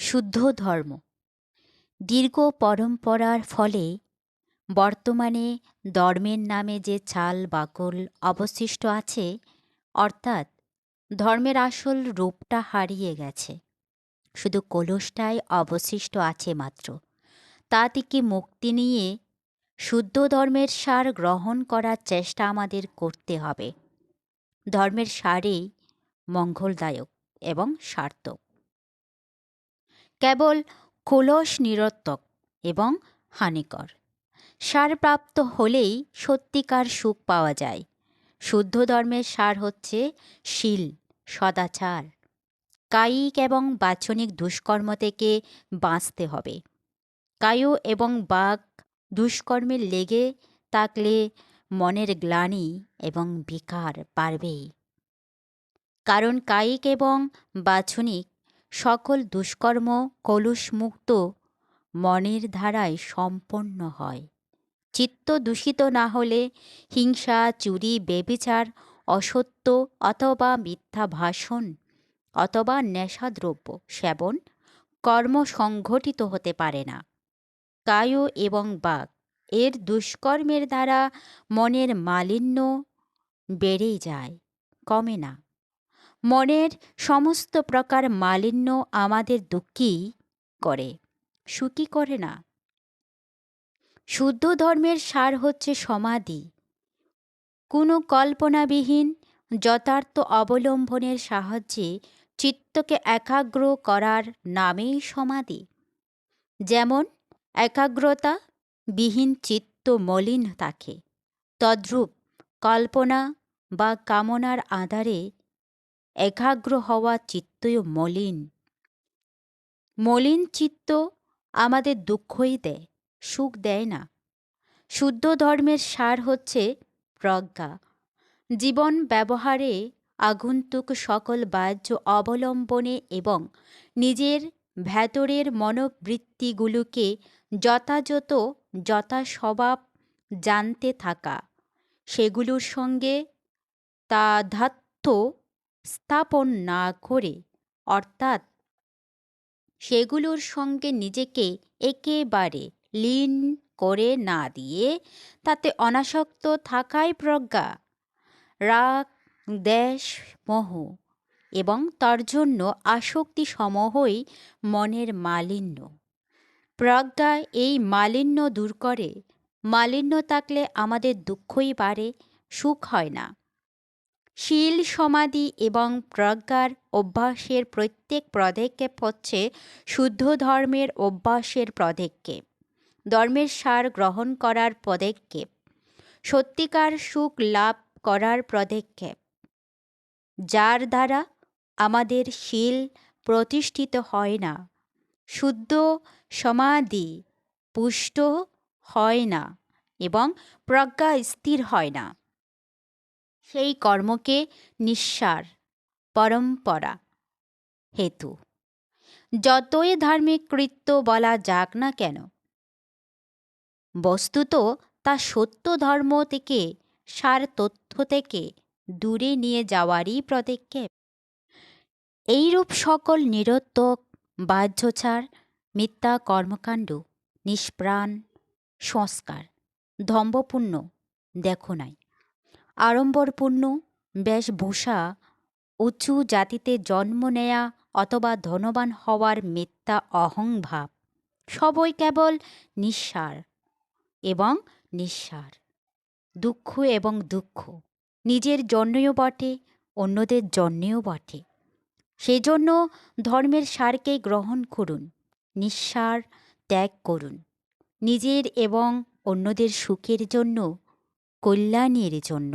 শুদ্ধ ধর্ম দীর্ঘ পরম্পরার ফলে বর্তমানে ধর্মের নামে যে ছাল বাকল অবশিষ্ট আছে, অর্থাৎ ধর্মের আসল রূপটা হারিয়ে গেছে। শুধু কলসটাই অবশিষ্ট আছে মাত্র। তা থেকে মুক্তি নিয়ে শুদ্ধ ধর্মের সার গ্রহণ করার চেষ্টা আমাদের করতে হবে। ধর্মের সারই মঙ্গলদায়ক এবং সার্থক। কেবল কলস নিরর্থক এবং হানিকর। সারপ্রাপ্ত হলেই সত্যিকার সুখ পাওয়া যায়। শুদ্ধ ধর্মের সার হচ্ছে শীল, সদাচার। কায়িক এবং বাচনিক দুষ্কর্ম থেকে বাঁচতে হবে। কায় এবং বাক দুষ্কর্মে লেগে থাকলে মনের গ্লানি এবং বিকার বাড়বেই। কারণ কায়িক এবং বাচনিক সকল দুষ্কর্ম কলুষমুক্ত মনের ধারায় সম্পন্ন হয়। চিত্ত দূষিত না হলে হিংসা, চুরি, ব্যভিচার, অসত্য অথবা মিথ্যা ভাষণ অথবা নেশাদ্রব্য সেবন কর্ম সংঘটিত হতে পারে না। কায় এবং বাক এর দুষ্কর্মের দ্বারা মনের মালিন্য বেড়েই যায়, কমে না। মনের সমস্ত প্রকার মালিন্য আমাদের দুঃখী করে, সুখী করে না। শুদ্ধ ধর্মের সার হচ্ছে সমাধি। কোনো কল্পনাবিহীন যথার্থ অবলম্বনের সাহায্যে চিত্তকে একাগ্র করার নামেই সমাধি। যেমন একাগ্রতা বিহীন চিত্ত মলিন থাকে, তদ্রূপ কল্পনা বা কামনার আধারে একাগ্র হওয়া চিত্তও মলিন। মলিন চিত্ত আমাদের দুঃখই দেয়, সুখ দেয় না। শুদ্ধ ধর্মের সার হচ্ছে প্রজ্ঞা। জীবন ব্যবহারে আগন্তুক সকল বাহ্য অবলম্বনে এবং নিজের ভেতরের মনোবৃত্তিগুলোকে যথাযথ যথাস্বভাব জানতে থাকা, সেগুলোর সঙ্গে তাদাত্ম্য স্থাপন না করে, অর্থাৎ সেগুলোর সঙ্গে নিজেকে একেবারে লীন করে না দিয়ে তাতে অনাসক্ত থাকাই প্রজ্ঞা। রাগ, দ্বেষ, মোহ এবং তার জন্য আসক্তি সমূহই মনের মালিন্য। প্রজ্ঞা এই মালিন্য দূর করে। মালিন্য থাকলে আমাদের দুঃখই বাড়ে, সুখ হয় না। শীল, সমাধি এবং প্রজ্ঞার অভ্যাসের প্রত্যেক পদক্ষেপ হচ্ছে শুদ্ধ ধর্মের অভ্যাসের পদক্ষেপ, ধর্মের সার গ্রহণ করার পদক্ষেপ, সত্যিকার সুখ লাভ করার পদক্ষেপ। যার দ্বারা আমাদের শীল প্রতিষ্ঠিত হয় না, শুদ্ধ সমাধি পুষ্ট হয় না এবং প্রজ্ঞা স্থির হয় না, সেই কর্মকে নিঃসার পরম্পরা হেতু যতই ধার্মিক কৃত্য বলা যাক না কেন, বস্তুত তা সত্য ধর্ম থেকে, সার তথ্য থেকে দূরে নিয়ে যাওয়ারই পদক্ষেপ। এইরূপ সকল নিরর্থক বাহ্যচার, মিথ্যা কর্মকাণ্ড, নিষ্প্রাণ সংস্কার, দম্ভপূর্ণ দেখো নাই, আড়ম্বরপূর্ণ বেশভূষা, উঁচু জাতিতে জন্ম নেয়া অথবা ধনবান হওয়ার মিথ্যা অহংভাব সবই কেবল নিঃসার এবং নিঃসার। দুঃখ এবং দুঃখ নিজের জন্যও বটে, অন্যদের জন্যেও বটে। সেজন্য ধর্মের সারকে গ্রহণ করুন, নিঃসার ত্যাগ করুন। নিজের এবং অন্যদের সুখের জন্য, কল্যাণের জন্য।